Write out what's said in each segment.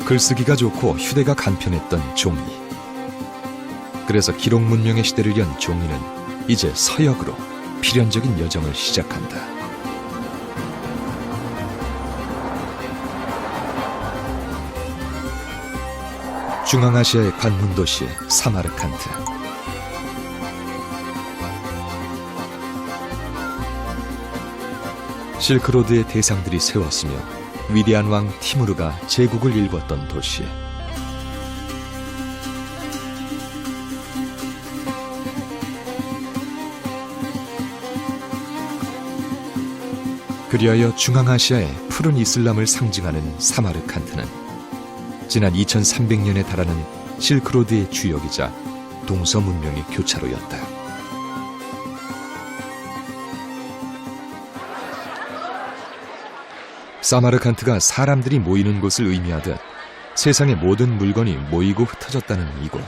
글쓰기가 좋고 휴대가 간편했던 종이. 그래서 기록 문명의 시대를 연 종이는 이제 서역으로 필연적인 여정을 시작한다. 중앙아시아의 관문 도시 사마르칸트. 실크로드의 대상들이 세웠으며 위대한 왕 티무르가 제국을 일궜던 도시. 그리하여 중앙아시아의 푸른 이슬람을 상징하는 사마르칸트는 지난 2300년에 달하는 실크로드의 주역이자 동서 문명의 교차로였다. 사마르칸트가 사람들이 모이는 곳을 의미하듯 세상의 모든 물건이 모이고 흩어졌다는 이곳.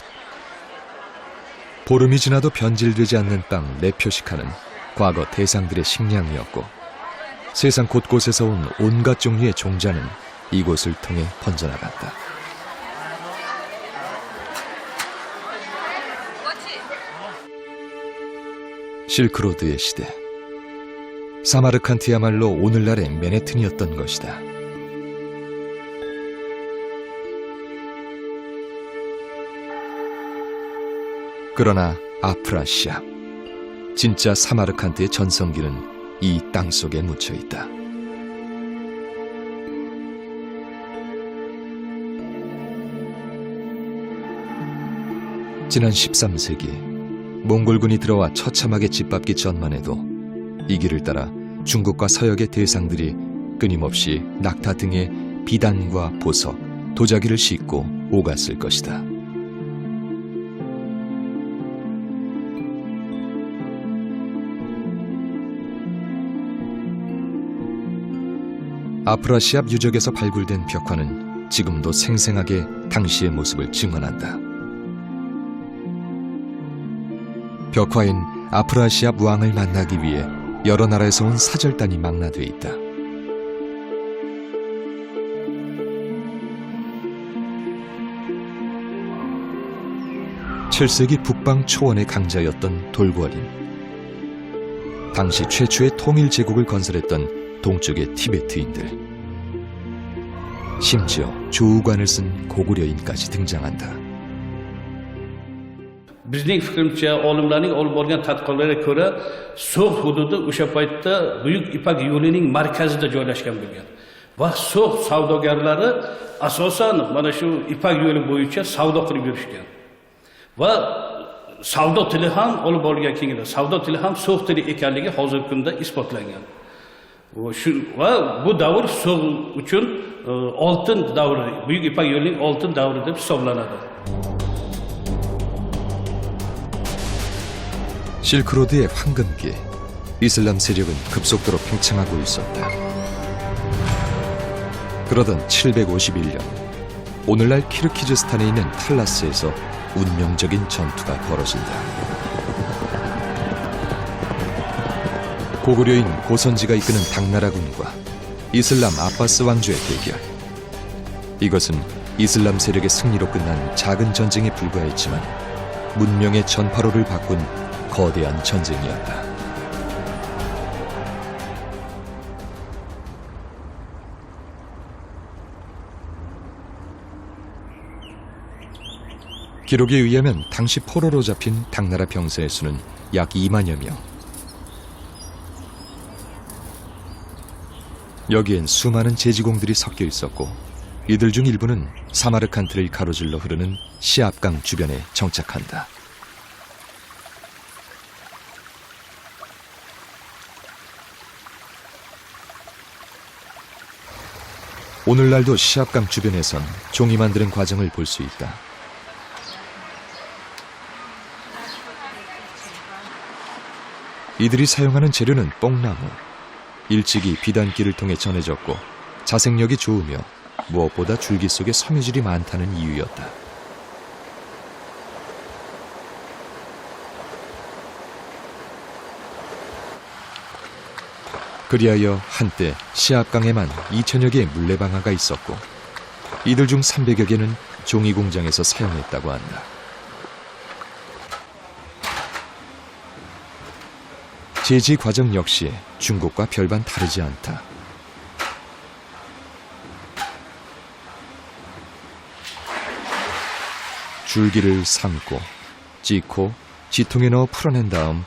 보름이 지나도 변질되지 않는 빵 레표시카는 과거 대상들의 식량이었고, 세상 곳곳에서 온 온갖 종류의 종자는 이곳을 통해 번져나갔다. 실크로드의 시대. 사마르칸트야말로 오늘날의 맨해튼이었던 것이다. 그러나 아프라시아, 진짜 사마르칸트의 전성기는 이 땅속에 묻혀 있다. 지난 13세기 몽골군이 들어와 처참하게 짓밟기 전만 해도 이 길을 따라 중국과 서역의 대상들이 끊임없이 낙타 등의 비단과 보석, 도자기를 싣고 오갔을 것이다. 아프라시아 유적에서 발굴된 벽화는 지금도 생생하게 당시의 모습을 증언한다. 벽화엔 아프라시아 왕을 만나기 위해 여러 나라에서 온 사절단이 망라돼 있다. (7세기) 북방 초원의 강자였던 돌궐인, 당시 최초의 통일 제국을 건설했던 동쪽의 티베트인들, 심지어 조우관을 쓴 고구려인까지 등장한다. Bizning fikrimcha, olimlarning olib borgan tadqiqotlariga ko'ra, So'g' hududi o'sha paytda Buyuk Ipak yo'lining markazida joylashgan bo'lgan. Va So'g' savdogarlari asosan mana shu Ipak yo'li bo'yicha savdo qilib yurishgan. Va savdo tili ham olib borgan kenglar, savdo tili ham So'g' tili ekanligi hozirgi kunda isbotlangan. Va bu davr So'g' uchun oltin davri, Buyuk Ipak yo'lining oltin davri deb hisoblanadi. 실크로드의 황금기, 이슬람 세력은 급속도로 팽창하고 있었다. 그러던 751년, 오늘날 키르키즈스탄에 있는 탈라스에서 운명적인 전투가 벌어진다. 고구려인 고선지가 이끄는 당나라군과 이슬람 아바스 왕조의 대결. 이것은 이슬람 세력의 승리로 끝난 작은 전쟁에 불과했지만 문명의 전파로를 바꾼 거대한 전쟁이었다. 기록에 의하면 당시 포로로 잡힌 당나라 병사의 수는 약 2만여 명. 여기엔 수많은 제지공들이 섞여 있었고, 이들 중 일부는 사마르칸트를 가로질러 흐르는 시압강 주변에 정착한다. 오늘날도 시압강 주변에선 종이 만드는 과정을 볼 수 있다. 이들이 사용하는 재료는 뽕나무. 일찍이 비단기를 통해 전해졌고 자생력이 좋으며 무엇보다 줄기 속에 섬유질이 많다는 이유였다. 그리하여 한때 시압강에만 2000여 개의 물레방아가 있었고 이들 중 300여 개는 종이 공장에서 사용했다고 한다. 제지 과정 역시 중국과 별반 다르지 않다. 줄기를 삶고 찢고 지통에 넣어 풀어낸 다음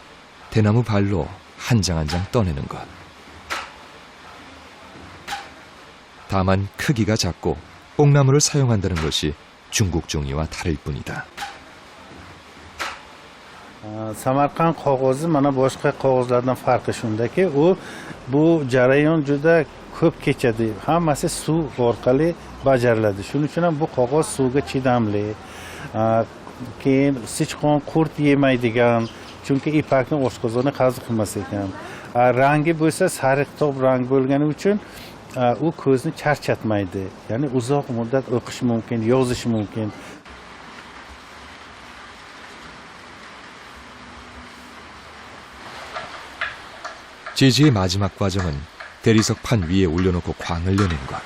대나무 발로 한 장 한 장 떠내는 것. 다만 크기가 작고 뽕나무를 사용한다는 것이 중국 종이와 다를 뿐이다. Samarqand qog'ozi mana boshqa qog'ozlardan farqi shundaki, u bu jarayon juda ko'p kechadi. Hammasi suv orqali bajariladi. Shuning uchun ham bu qog'oz suvga chidamli. Keyin sichqon, qurt yemaydigan, chunki ipakni oshqozoni qazi qilmas ekan. Rangi bo'lsa sariqtob rang bo'lgani uchun u ko'zni charchatmaydi. Ya'ni uzoq muddat o'qish mumkin, yozish mumkin. 제지의 마지막 과정은 대리석판 위에 올려놓고 광을 내는 것.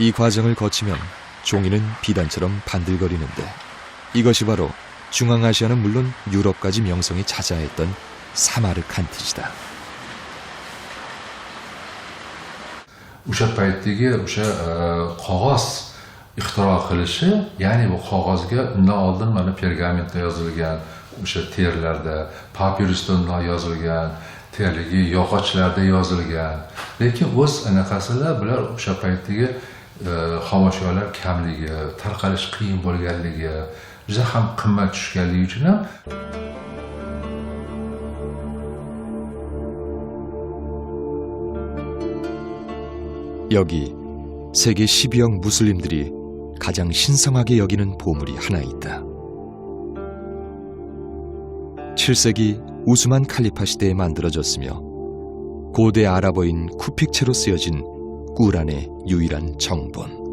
이 과정을 거치면 종이는 비단처럼 반들거리는데 이것이 바로 중앙아시아는 물론 유럽까지 명성이 자자했던 사마르칸트지다. o'sha paytdagi o'sha qog'oz ixtiro qilishi, ya'ni bu qog'ozga undan oldin mana pergamentda yozilgan, o'sha terlarda, papirusda undan yozilgan, terligi yog'ochlarda yozilgan. Lekin o'z anaqasida bular o'sha paytdagi xomashyolar kamligi, tarqalish qiyin bo'lganligi, juda ham qimmat tushganligi uchun ham 여기 세계 12억 무슬림들이 가장 신성하게 여기는 보물이 하나 있다. 7세기 우스만 칼리파 시대에 만들어졌으며 고대 아랍어인 쿠픽체로 쓰여진 꾸란의 유일한 정본.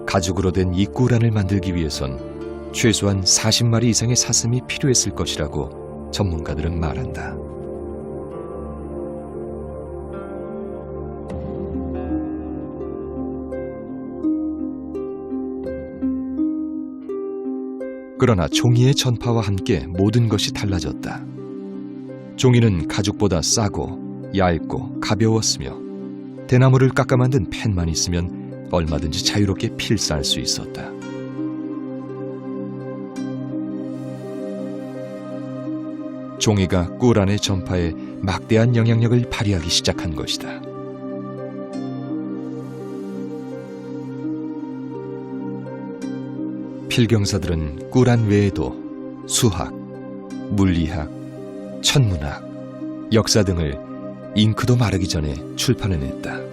가죽으로 된 이 꾸란을 만들기 위해선 최소한 40마리 이상의 사슴이 필요했을 것이라고 전문가들은 말한다. 그러나 종이의 전파와 함께 모든 것이 달라졌다. 종이는 가죽보다 싸고 얇고 가벼웠으며 대나무를 깎아 만든 펜만 있으면 얼마든지 자유롭게 필사할 수 있었다. 종이가 꾸란의 전파에 막대한 영향력을 발휘하기 시작한 것이다. 필경사들은 꾸란 외에도 수학, 물리학, 천문학, 역사 등을 잉크도 마르기 전에 출판해냈다.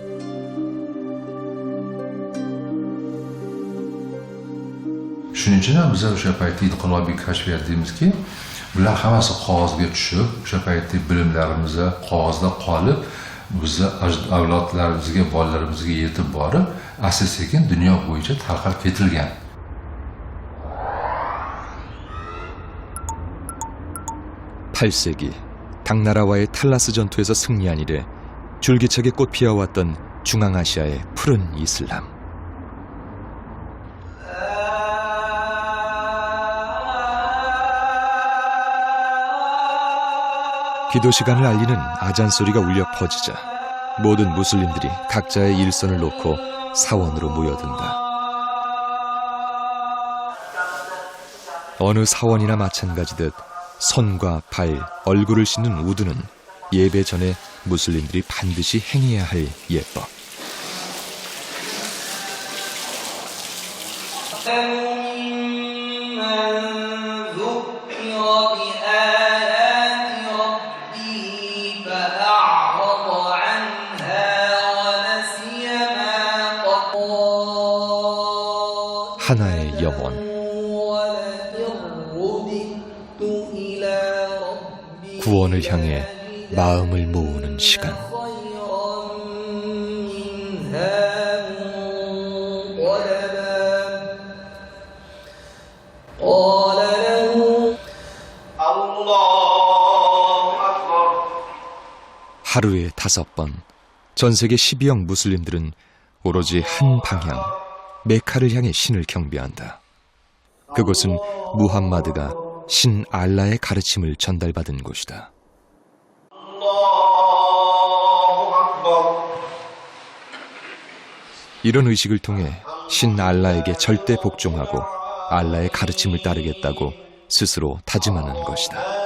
shuning uchun ham biz o'sha paytda inqilobiy kashfiyot deymizki, bular hammasi qog'ozga tushib, o'sha paytda bilimlarimiz qog'ozda qolib, bizni avlodlarimizga, bolalarimizga yetib borib, asta-sekin dunyo bo'yicha tarqalib ketilgan. 8세기 당나라와의 탈라스 전투에서 승리한 이래 줄기차게 꽃피어왔던 중앙아시아의 푸른 이슬람. 기도 시간을 알리는 아잔 소리가 울려 퍼지자 모든 무슬림들이 각자의 일선을 놓고 사원으로 모여든다. 어느 사원이나 마찬가지듯 손과 발, 얼굴을 씻는 우두는 예배 전에 무슬림들이 반드시 행해야 할 예법. 하나의 영혼. 구원을 향해 마음을 모으는 시간. الله أكبر 하루에 5번 전 세계 12억 무슬림들은 오로지 한 방향, 메카를 향해 신을 경배한다. 그곳은 무함마드가 신 알라의 가르침을 전달받은 곳이다. 이런 의식을 통해 신 알라에게 절대 복종하고 알라의 가르침을 따르겠다고 스스로 다짐하는 것이다.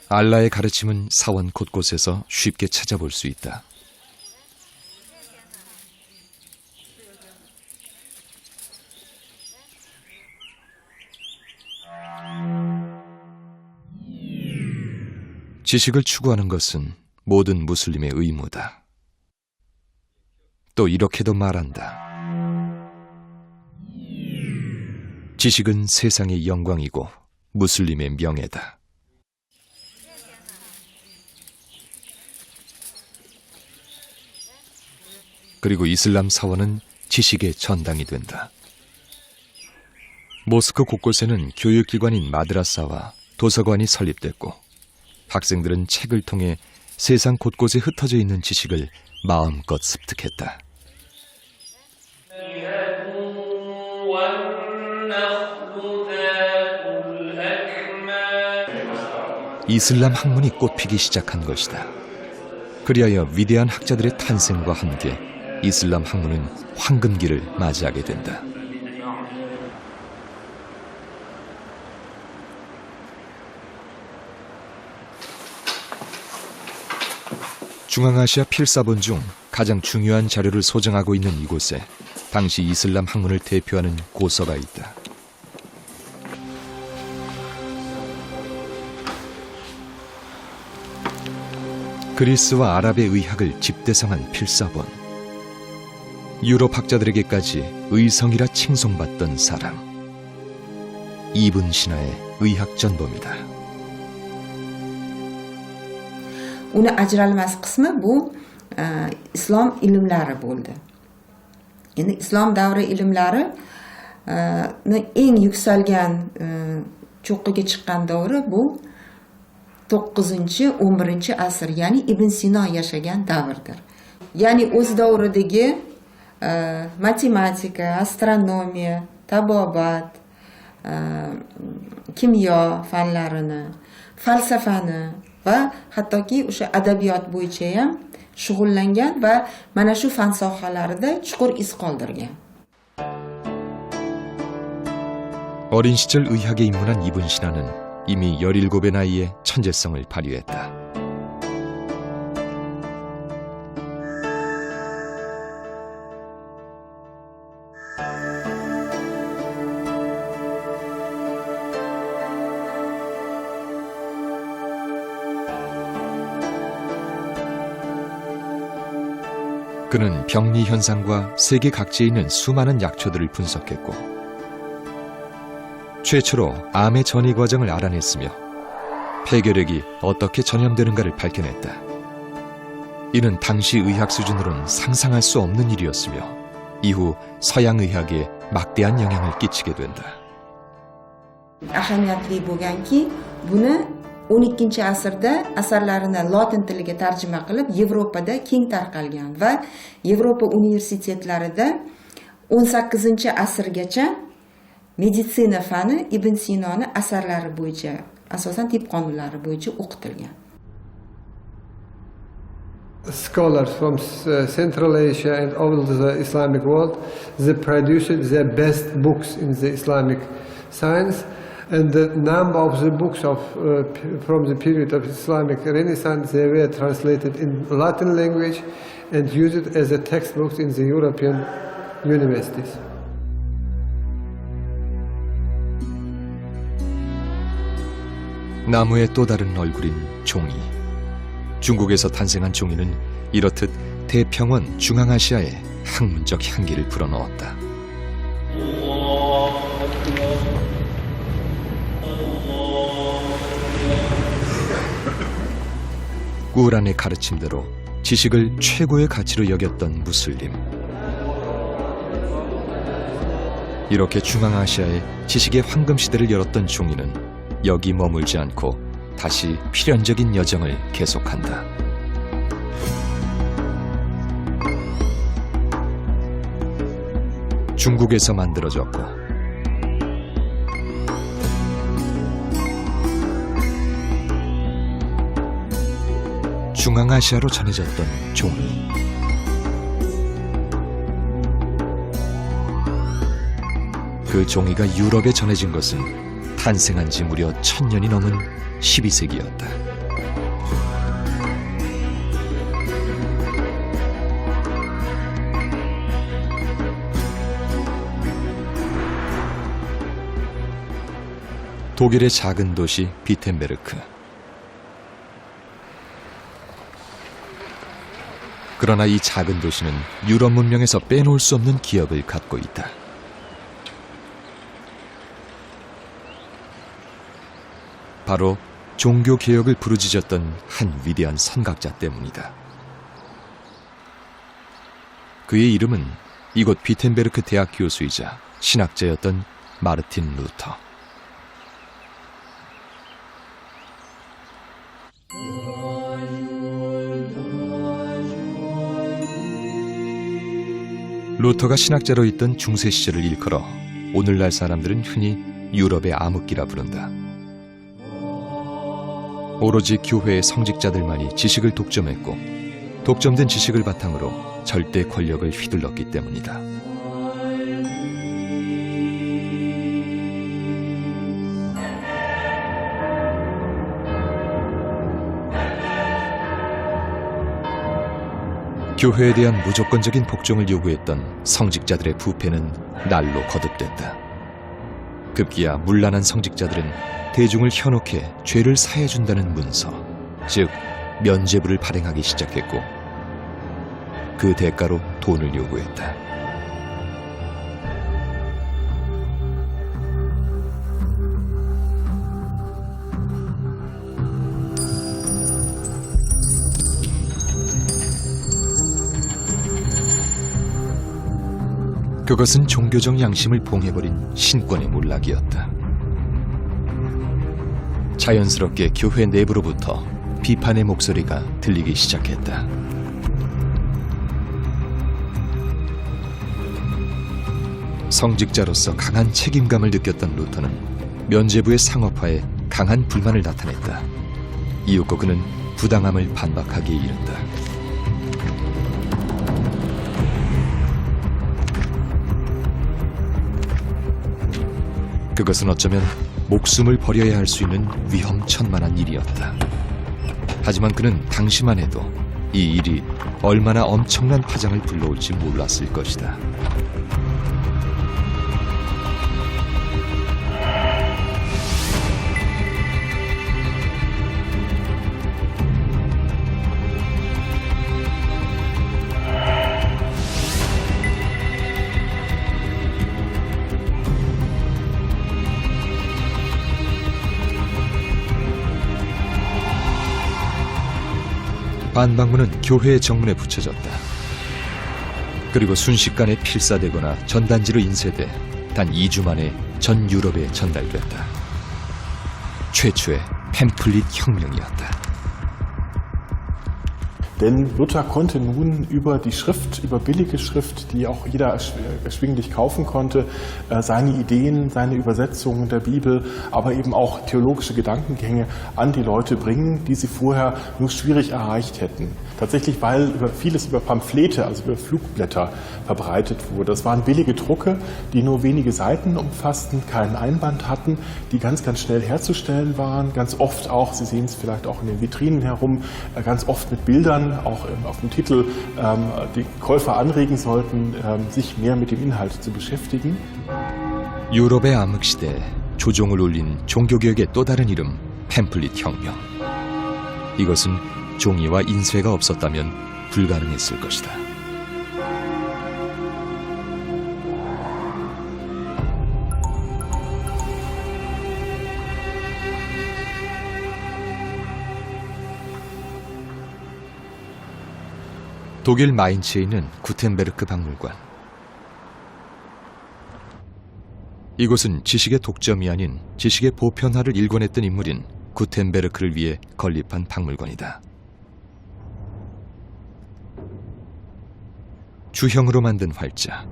알라의 가르침은 사원 곳곳에서 쉽게 찾아볼 수 있다. 지식을 추구하는 것은 모든 무슬림의 의무다. 또 이렇게도 말한다. 지식은 세상의 영광이고 무슬림의 명예다. 그리고 이슬람 사원은 지식의 전당이 된다. 모스크 곳곳에는 교육기관인 마드라사와 도서관이 설립됐고 학생들은 책을 통해 세상 곳곳에 흩어져 있는 지식을 마음껏 습득했다. 이슬람 학문이 꽃피기 시작한 것이다. 그리하여 위대한 학자들의 탄생과 함께 이슬람 학문은 황금기를 맞이하게 된다. 중앙아시아 필사본 중 가장 중요한 자료를 소장하고 있는 이곳에 당시 이슬람 학문을 대표하는 고서가 있다. 그리스와 아랍의 의학을 집대성한 필사본. 유럽 학자들에게까지 의성이라 칭송받던 사람. 이븐 시나의 의학 전범이다. uni ajralmas qismi bu islom ilmlari bo'ldi. Endi islom davri ilmlari eng yuksalgan cho'qqiga chiqqan davri bu 9-11 asr, ya'ni Ibn Sino yashagan davrdir. Ya'ni o'z davridagi matematika, astronomiya, tabobat, kimyo fanlarini, falsafani va hattoki o'sha adabiyot bo'yicha ham shug'ullangan va mana shu fan sohalarida chuqur iz qoldirgan. 어린 시절 의학에 입문한 이븐 시나는 이미 17의 나이에 천재성을 발휘했다. 그는 병리 현상과 세계 각지에 있는 수많은 약초들을 분석했고 최초로 암의 전이 과정을 알아냈으며 폐결핵이 어떻게 전염되는가를 밝혀냈다. 이는 당시 의학 수준으로는 상상할 수 없는 일이었으며 이후 서양 의학에 막대한 영향을 끼치게 된다. Ahamiyatli bo'lganki, buni 12-asrda asarlarini lotin tiliga tarjima qilib Yevropada keng tarqalgan va Yevropa universitetlarida 18-asrgacha meditsina fani Ibn Sinoni asarlari bo'yicha, asosan tib qonunlari bo'yicha o'qitilgan. Scholars from Central Asia and all the Islamic world, they produced the best books in the Islamic science. And the number of the books from the period of Islamic Renaissance, they were translated in Latin language and used as a textbooks in the European universities. 나무의 또 다른 얼굴인 종이. 중국에서 탄생한 종이는 이렇듯 대평원 중앙아시아에 학문적 향기를 불어넣었다. 꾸란의 가르침대로 지식을 최고의 가치로 여겼던 무슬림. 이렇게 중앙아시아에 지식의 황금 시대를 열었던 종이는 여기 머물지 않고 다시 필연적인 여정을 계속한다. 중국에서 만들어졌고 중앙아시아로 전해졌던 종이. 그 종이가 유럽에 전해진 것은 탄생한 지 무려 1000년이 넘은 12세기였다. 독일의 작은 도시 비텐베르크. 그러나 이 작은 도시는 유럽 문명에서 빼놓을 수 없는 기억을 갖고 있다. 바로 종교 개혁을 부르짖었던 한 위대한 선각자 때문이다. 그의 이름은 이곳 비텐베르크 대학 교수이자 신학자였던 마르틴 루터. 루터가 신학자로 있던 중세 시절을 일컬어 오늘날 사람들은 흔히 유럽의 암흑기라 부른다. 오로지 교회의 성직자들만이 지식을 독점했고 독점된 지식을 바탕으로 절대 권력을 휘둘렀기 때문이다. 교회에 대한 무조건적인 복종을 요구했던 성직자들의 부패는 날로 거듭됐다. 급기야 문란한 성직자들은 대중을 현혹해 죄를 사해준다는 문서, 즉 면죄부를 발행하기 시작했고 그 대가로 돈을 요구했다. 그것은 종교적 양심을 봉해버린 신권의 몰락이었다. 자연스럽게 교회 내부로부터 비판의 목소리가 들리기 시작했다. 성직자로서 강한 책임감을 느꼈던 루터는 면죄부의 상업화에 강한 불만을 나타냈다. 이윽고 그는 부당함을 반박하기에 이른다. 그것은 어쩌면 목숨을 버려야 할 수 있는 위험천만한 일이었다. 하지만 그는 당시만 해도 이 일이 얼마나 엄청난 파장을 불러올지 몰랐을 것이다. 반박문은 교회의 정문에 붙여졌다. 그리고 순식간에 필사되거나 전단지로 인쇄돼 단 2주 만에 전 유럽에 전달됐다. 최초의 팸플릿 혁명이었다. Denn Luther konnte nun über die Schrift, über billige Schrift, die auch jeder erschwinglich kaufen konnte, seine Ideen, seine Übersetzungen der Bibel, aber eben auch theologische Gedankengänge an die Leute bringen, die sie vorher nur schwierig erreicht hätten. Tatsächlich, weil vieles über Pamphlete, also über Flugblätter verbreitet wurde. Das waren billige Drucke, die nur wenige Seiten umfassten, keinen Einband hatten, die ganz, ganz schnell herzustellen waren, ganz oft auch, Sie sehen es vielleicht auch in den Vitrinen herum, ganz oft mit Bildern, auch auf dem Titel, die Käufer anregen sollten, sich mehr mit dem Inhalt zu beschäftigen. 유럽의 암흑시대에 조종을 울린 종교개혁의 또 다른 이름, 팸플릿 혁명. 이것은 종이와 인쇄가 없었다면 불가능했을 것이다. 독일 마인츠에 있는 구텐베르크 박물관. 이곳은 지식의 독점이 아닌 지식의 보편화를 일궈냈던 인물인 구텐베르크를 위해 건립한 박물관이다. 주형으로 만든 활자.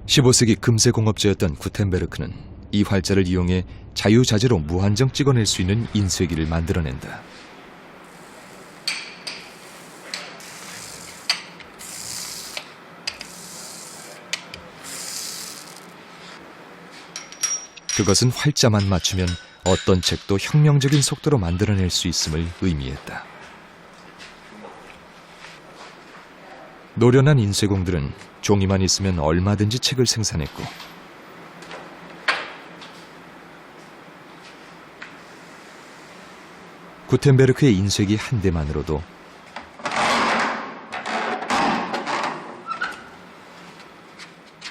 15세기 금세공업자였던 구텐베르크는 이 활자를 이용해 자유자재로 무한정 찍어낼 수 있는 인쇄기를 만들어낸다. 그것은 활자만 맞추면 어떤 책도 혁명적인 속도로 만들어낼 수 있음을 의미했다. 노련한 인쇄공들은 종이만 있으면 얼마든지 책을 생산했고 구텐베르크의 인쇄기 한 대만으로도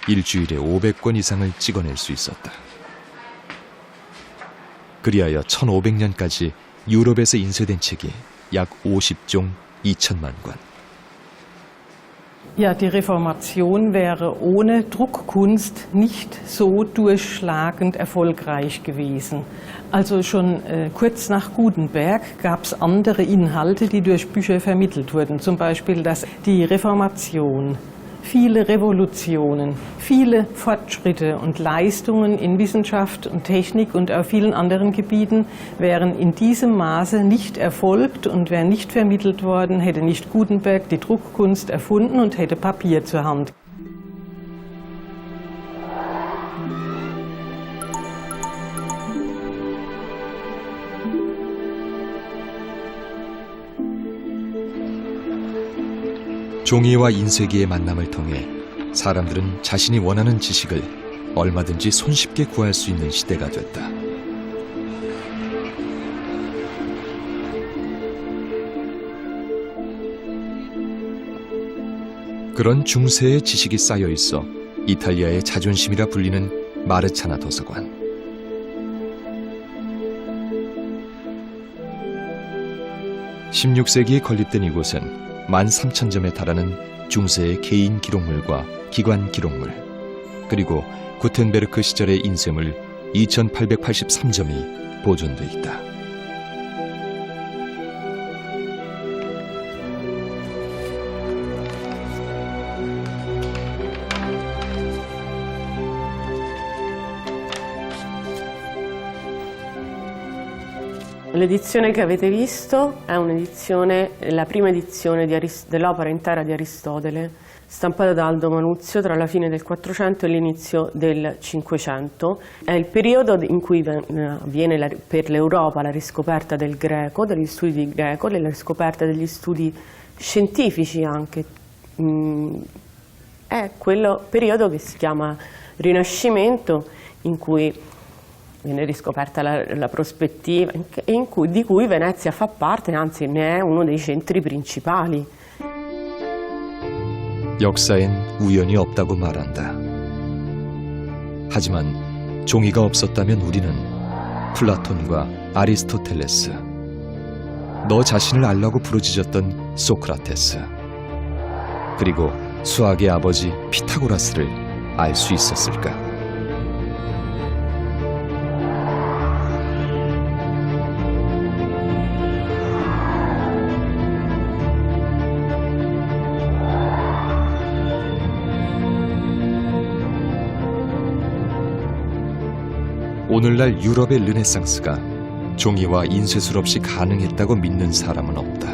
일주일에 500권 이상을 찍어낼 수 있었다. 그리하여 1500년까지 유럽에서 인쇄된 책이 약 50종 2천만 권. Ja, die Reformation wäre ohne Druckkunst nicht so durchschlagend erfolgreich gewesen. Also schon kurz nach Gutenberg gab es andere Inhalte, die durch Bücher vermittelt wurden. Zum Beispiel, dass die Reformation, viele Revolutionen, viele Fortschritte und Leistungen in Wissenschaft und Technik und auf vielen anderen Gebieten wären in diesem Maße nicht erfolgt und wären nicht vermittelt worden, hätte nicht Gutenberg die Druckkunst erfunden und hätte Papier zur Hand. 종이와 인쇄기의 만남을 통해 사람들은 자신이 원하는 지식을 얼마든지 손쉽게 구할 수 있는 시대가 됐다. 그런 중세의 지식이 쌓여 있어 이탈리아의 자존심이라 불리는 마르차나 도서관. (16세기에) 건립된 이곳은 13,000점에 달하는 중세의 개인 기록물과 기관 기록물, 그리고 구텐베르크 시절의 인쇄물 2,883점이 보존돼 있다. L'edizione che avete visto è un'edizione, la prima edizione dell'opera intera di Aristotele, stampata da Aldo Manuzio tra la fine del 400 e l'inizio del 500. È il periodo in cui avviene per l'Europa la riscoperta del greco, degli studi di greco, della riscoperta degli studi scientifici anche. È quello periodo che si chiama Rinascimento, in cui viene riscoperta la prospettiva di cui Venezia fa parte, anzi ne è uno dei centri principali. 역사엔 우연이 없다고 말한다. 하지만 종이가 없었다면 우리는 플라톤과 아리스토텔레스, 너 자신을 알라고 부르짖었던 소크라테스, 그리고 수학의 아버지 피타고라스를 알 수 있었을까? 오늘날 유럽의 르네상스가 종이와 인쇄술 없이 가능했다고 믿는 사람은 없다.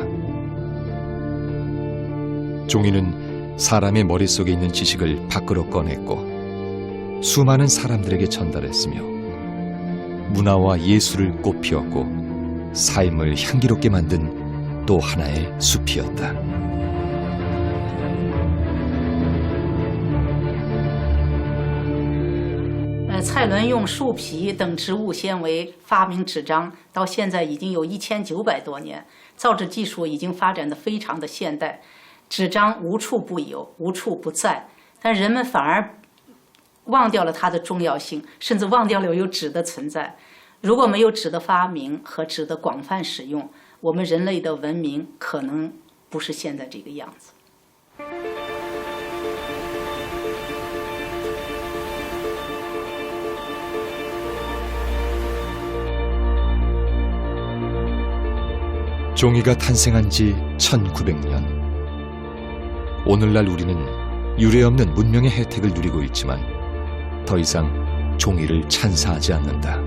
종이는 사람의 머릿속에 있는 지식을 밖으로 꺼냈고 수많은 사람들에게 전달했으며 문화와 예술을 꽃피웠고 삶을 향기롭게 만든 또 하나의 숲이었다. 蔡伦用树皮等植物纤维发明纸张，到现在已经有1900多年，造纸技术已经发展得非常的现代，纸张无处不有，无处不在，但人们反而忘掉了它的重要性，甚至忘掉了有纸的存在。如果没有纸的发明和纸的广泛使用，我们人类的文明可能不是现在这个样子。 종이가 탄생한 지 1900년. 오늘날 우리는 유례없는 문명의 혜택을 누리고 있지만 더 이상 종이를 찬사하지 않는다.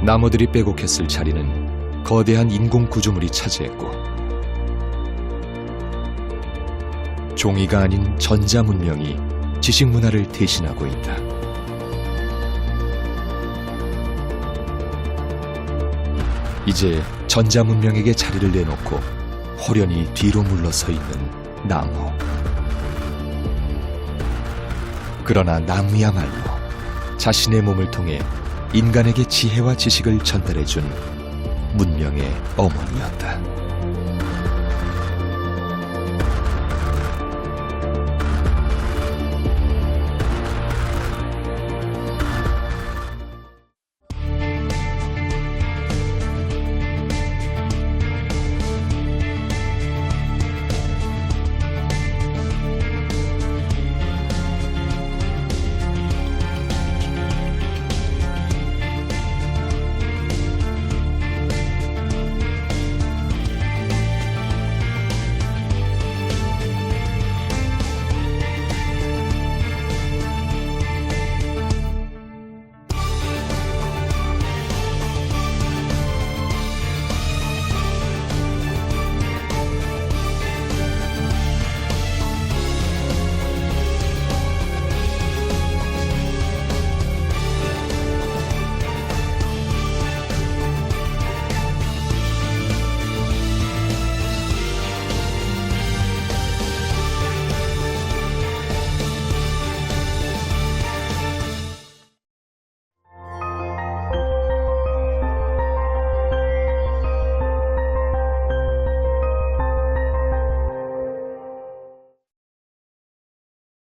나무들이 빼곡했을 자리는 거대한 인공 구조물이 차지했고, 종이가 아닌 전자 문명이 지식 문화를 대신하고 있다. 이제 전자 문명에게 자리를 내놓고 호련히 뒤로 물러서 있는 나무. 그러나 나무야말로 자신의 몸을 통해 인간에게 지혜와 지식을 전달해준 문명의 어머니였다.